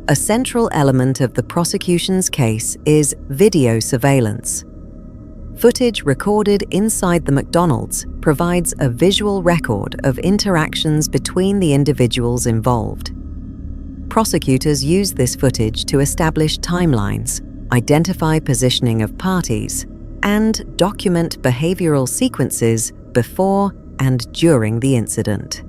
A central element of the prosecution's case is video surveillance. Footage recorded inside the McDonald's provides a visual record of interactions between the individuals involved. Prosecutors use this footage to establish timelines, identify positioning of parties, and document behavioral sequences before and during the incident.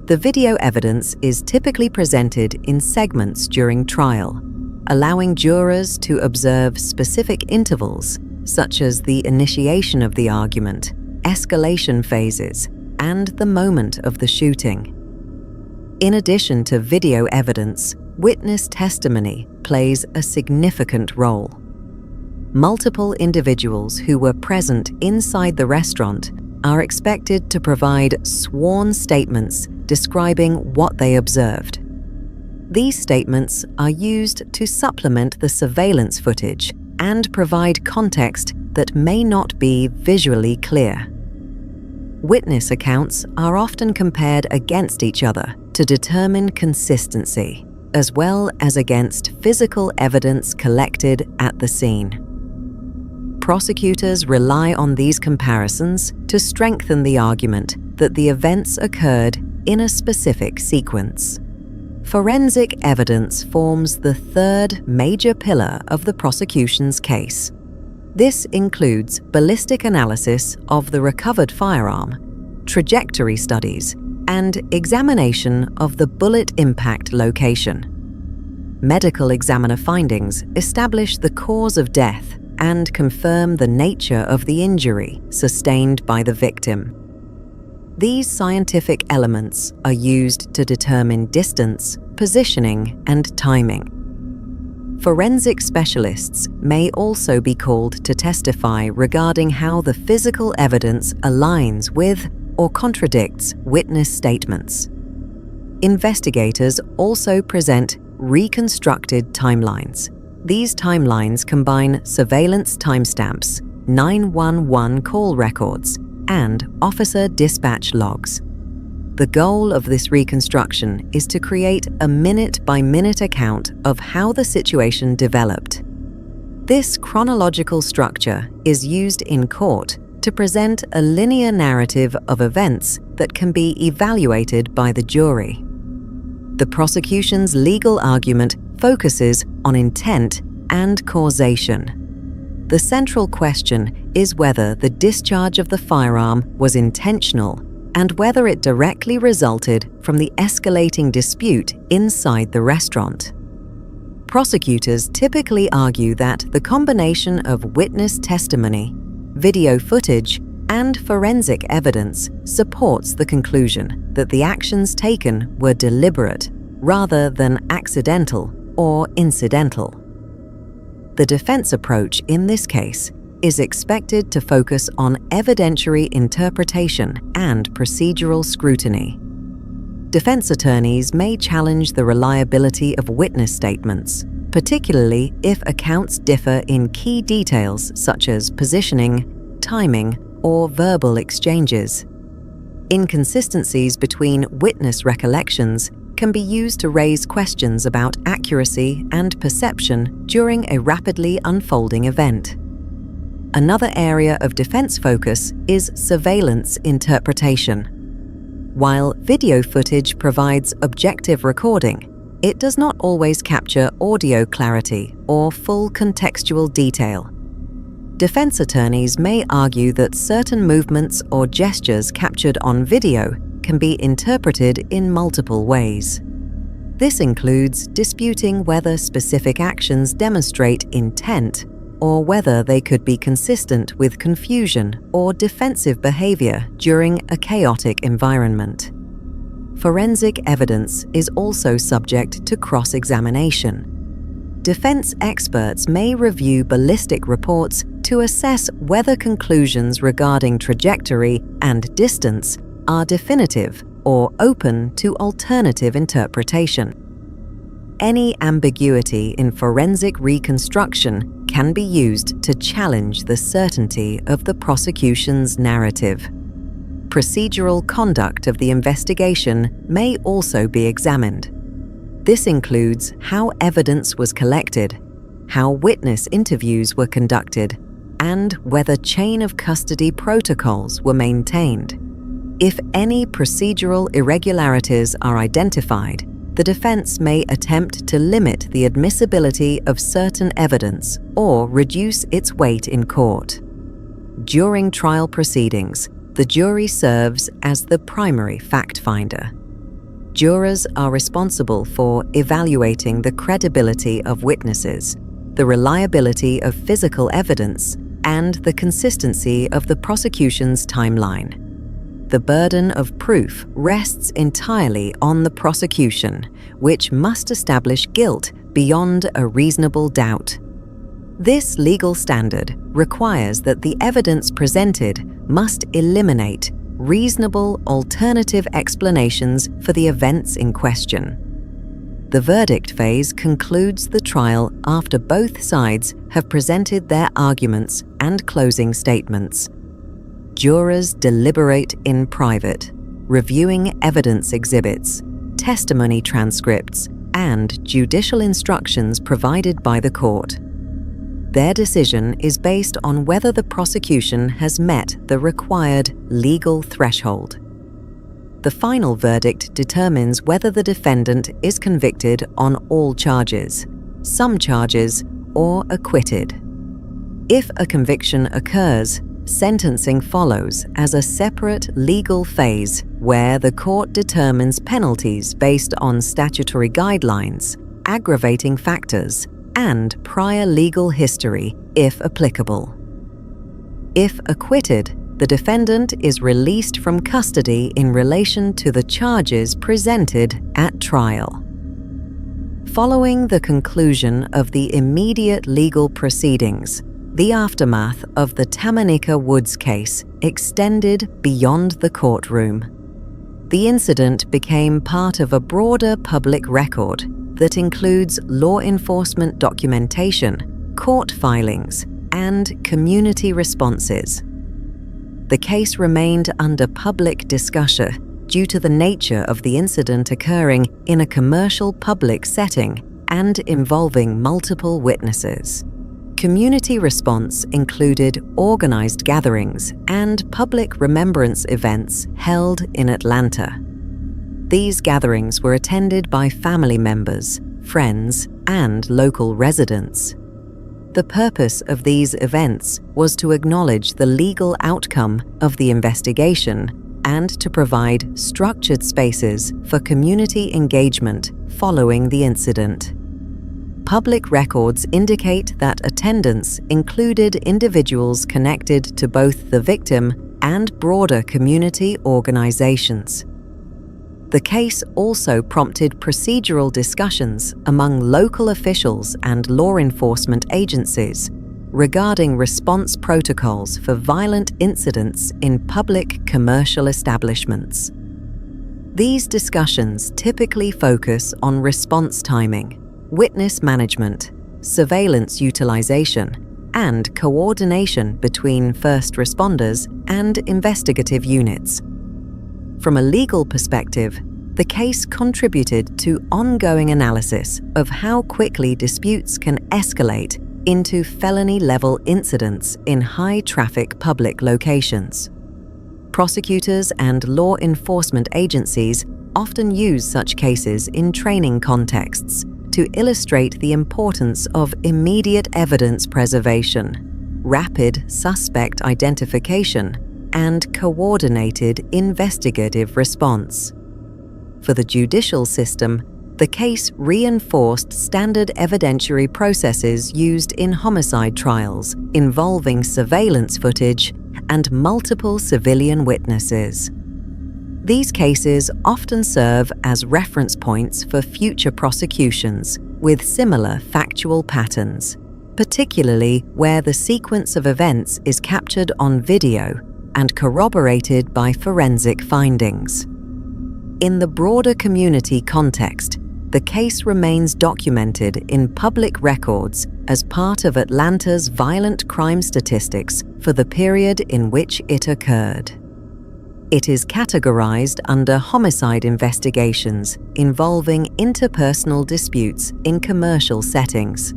The video evidence is typically presented in segments during trial, allowing jurors to observe specific intervals, such as the initiation of the argument, escalation phases, and the moment of the shooting. In addition to video evidence, witness testimony plays a significant role. Multiple individuals who were present inside the restaurant are expected to provide sworn statements describing what they observed. These statements are used to supplement the surveillance footage and provide context that may not be visually clear. Witness accounts are often compared against each other to determine consistency, as well as against physical evidence collected at the scene. Prosecutors rely on these comparisons to strengthen the argument that the events occurred in a specific sequence. Forensic evidence forms the third major pillar of the prosecution's case. This includes ballistic analysis of the recovered firearm, trajectory studies, and examination of the bullet impact location. Medical examiner findings establish the cause of death and confirm the nature of the injury sustained by the victim. These scientific elements are used to determine distance, positioning, and timing. Forensic specialists may also be called to testify regarding how the physical evidence aligns with or contradicts witness statements. Investigators also present reconstructed timelines. These timelines combine surveillance timestamps, 911 call records, and officer dispatch logs. The goal of this reconstruction is to create a minute-by-minute account of how the situation developed. This chronological structure is used in court to present a linear narrative of events that can be evaluated by the jury. The prosecution's legal argument focuses on intent and causation. The central question is whether the discharge of the firearm was intentional and whether it directly resulted from the escalating dispute inside the restaurant. Prosecutors typically argue that the combination of witness testimony, video footage, and forensic evidence supports the conclusion that the actions taken were deliberate rather than accidental or incidental. The defense approach in this case is expected to focus on evidentiary interpretation and procedural scrutiny. Defense attorneys may challenge the reliability of witness statements, particularly if accounts differ in key details such as positioning, timing, or verbal exchanges. Inconsistencies between witness recollections can be used to raise questions about accuracy and perception during a rapidly unfolding event. Another area of defense focus is surveillance interpretation. While video footage provides objective recording, it does not always capture audio clarity or full contextual detail. Defense attorneys may argue that certain movements or gestures captured on video can be interpreted in multiple ways. This includes disputing whether specific actions demonstrate intent or whether they could be consistent with confusion or defensive behavior during a chaotic environment. Forensic evidence is also subject to cross-examination. Defense experts may review ballistic reports to assess whether conclusions regarding trajectory and distance are definitive or open to alternative interpretation. Any ambiguity in forensic reconstruction can be used to challenge the certainty of the prosecution's narrative. Procedural conduct of the investigation may also be examined. This includes how evidence was collected, how witness interviews were conducted, and whether chain of custody protocols were maintained. If any procedural irregularities are identified, the defense may attempt to limit the admissibility of certain evidence or reduce its weight in court. During trial proceedings, the jury serves as the primary fact finder. Jurors are responsible for evaluating the credibility of witnesses, the reliability of physical evidence, and the consistency of the prosecution's timeline. The burden of proof rests entirely on the prosecution, which must establish guilt beyond a reasonable doubt. This legal standard requires that the evidence presented must eliminate reasonable alternative explanations for the events in question. The verdict phase concludes the trial after both sides have presented their arguments and closing statements. Jurors deliberate in private, reviewing evidence exhibits, testimony transcripts, and judicial instructions provided by the court. Their decision is based on whether the prosecution has met the required legal threshold. The final verdict determines whether the defendant is convicted on all charges, some charges, or acquitted. If a conviction occurs, sentencing follows as a separate legal phase where the court determines penalties based on statutory guidelines, aggravating factors, and prior legal history, if applicable. If acquitted, the defendant is released from custody in relation to the charges presented at trial. Following the conclusion of the immediate legal proceedings, the aftermath of the Tamanika Woods case extended beyond the courtroom. The incident became part of a broader public record that includes law enforcement documentation, court filings, and community responses. The case remained under public discussion due to the nature of the incident occurring in a commercial public setting and involving multiple witnesses. Community response included organized gatherings and public remembrance events held in Atlanta. These gatherings were attended by family members, friends, and local residents. The purpose of these events was to acknowledge the legal outcome of the investigation and to provide structured spaces for community engagement following the incident. Public records indicate that attendance included individuals connected to both the victim and broader community organizations. The case also prompted procedural discussions among local officials and law enforcement agencies regarding response protocols for violent incidents in public commercial establishments. These discussions typically focus on response timing, witness management, surveillance utilization, and coordination between first responders and investigative units. From a legal perspective, the case contributed to ongoing analysis of how quickly disputes can escalate into felony-level incidents in high-traffic public locations. Prosecutors and law enforcement agencies often use such cases in training contexts to illustrate the importance of immediate evidence preservation, rapid suspect identification, and coordinated investigative response. For the judicial system, the case reinforced standard evidentiary processes used in homicide trials involving surveillance footage and multiple civilian witnesses. These cases often serve as reference points for future prosecutions with similar factual patterns, particularly where the sequence of events is captured on video and corroborated by forensic findings. In the broader community context, the case remains documented in public records as part of Atlanta's violent crime statistics for the period in which it occurred. It is categorized under homicide investigations involving interpersonal disputes in commercial settings.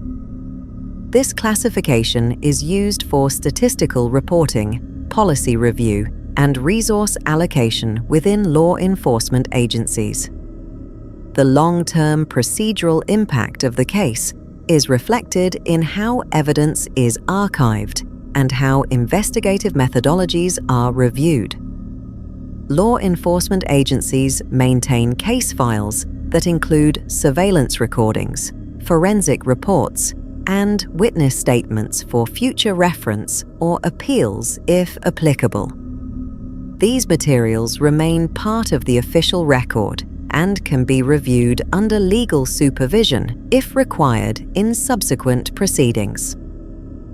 This classification is used for statistical reporting, policy review, and resource allocation within law enforcement agencies. The long-term procedural impact of the case is reflected in how evidence is archived and how investigative methodologies are reviewed. Law enforcement agencies maintain case files that include surveillance recordings, forensic reports, and witness statements for future reference or appeals if applicable. These materials remain part of the official record and can be reviewed under legal supervision if required in subsequent proceedings.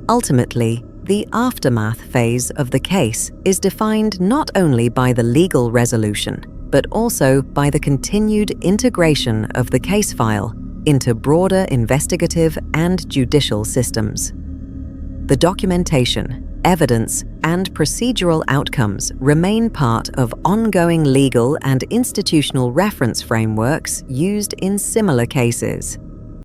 Ultimately, the aftermath phase of the case is defined not only by the legal resolution, but also by the continued integration of the case file into broader investigative and judicial systems. The documentation, evidence, and procedural outcomes remain part of ongoing legal and institutional reference frameworks used in similar cases.